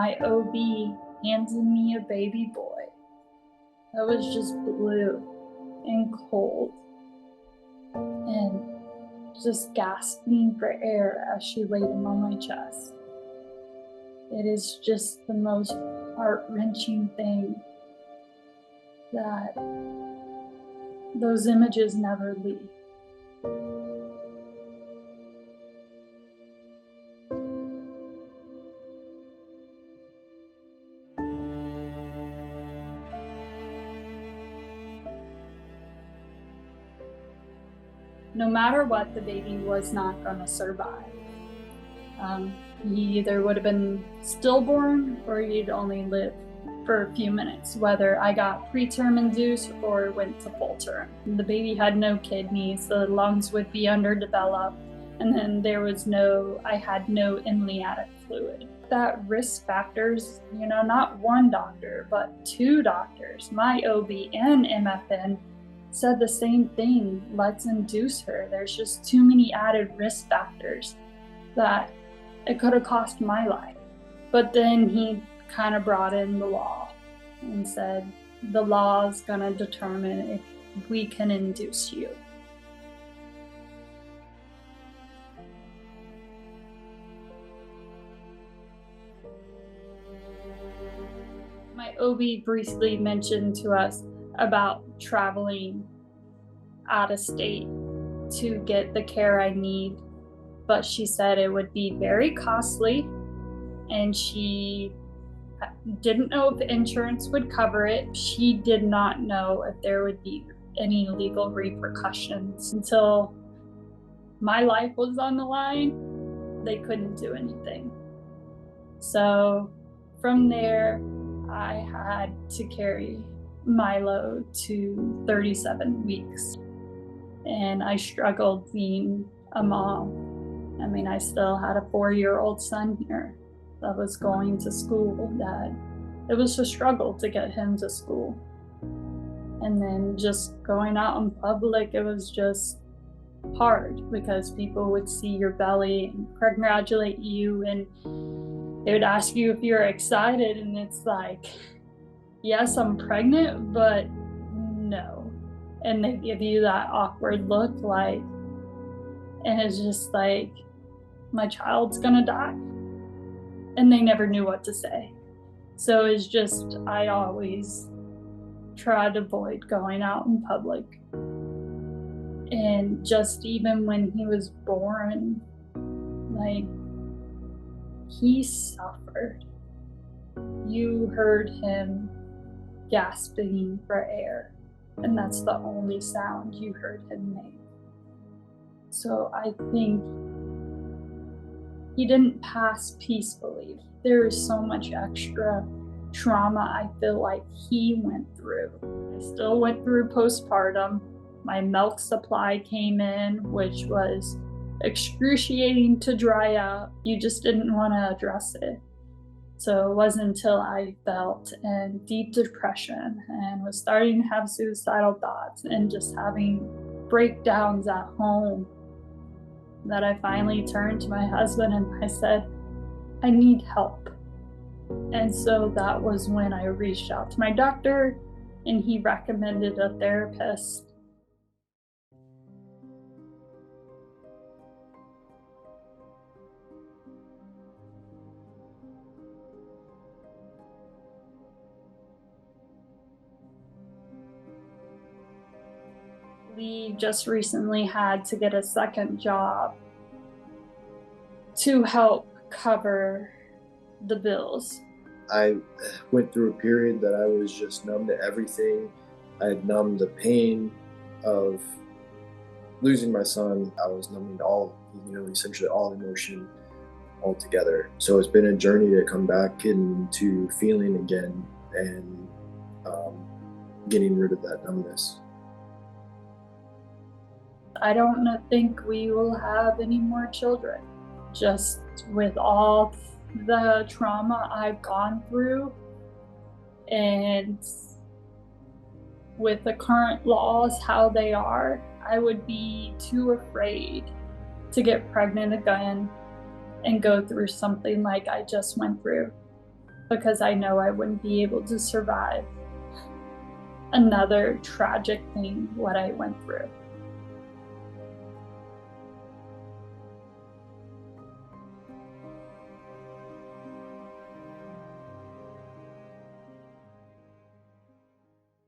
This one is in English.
my OB handed me a baby boy that was just blue and cold and just gasping for air as she laid him on my chest. It is just the most heart-wrenching thing that those images never leave. No matter what, the baby was not going to survive. He either would have been stillborn or he'd only live for a few minutes, whether I got preterm induced or went to full term. The baby had no kidneys, the lungs would be underdeveloped, and then I had no amniotic fluid. That risk factors, not one doctor, but two doctors, my OB and MFN, said the same thing. Let's induce her. There's just too many added risk factors that it could have cost my life. But then he kind of brought in the law and said, the law is going to determine if we can induce you. My OB briefly mentioned to us about traveling out of state to get the care I need, but she said it would be very costly, and she didn't know if insurance would cover it. She did not know if there would be any legal repercussions. Until my life was on the line, they couldn't do anything. So from there, I had to carry Milo to 37 weeks. And I struggled being a mom. I still had a 4-year-old son here that was going to school, that it was a struggle to get him to school. And then just going out in public, it was just hard because people would see your belly and congratulate you, and they would ask you if you're excited, and it's like, yes, I'm pregnant, but no. And they give you that awkward look, and it's just like, my child's gonna die. And they never knew what to say. So it's just, I always tried to avoid going out in public. And just even when he was born, he suffered. You heard him gasping for air, and that's the only sound you heard him make. So I think he didn't pass peacefully. There is so much extra trauma I feel like he went through. I still went through postpartum. My milk supply came in, which was excruciating to dry out. You just didn't want to address it. So it wasn't until I felt in deep depression and was starting to have suicidal thoughts and just having breakdowns at home that I finally turned to my husband and I said, I need help. And so that was when I reached out to my doctor, and he recommended a therapist. We just recently had to get a second job to help cover the bills. I went through a period that I was just numb to everything. I had numbed the pain of losing my son. I was numbing to all, essentially all emotion altogether. So it's been a journey to come back into feeling again and getting rid of that numbness. I don't think we will have any more children. Just with all the trauma I've gone through, and with the current laws how they are, I would be too afraid to get pregnant again and go through something like I just went through. because I know I wouldn't be able to survive another tragic thing what I went through.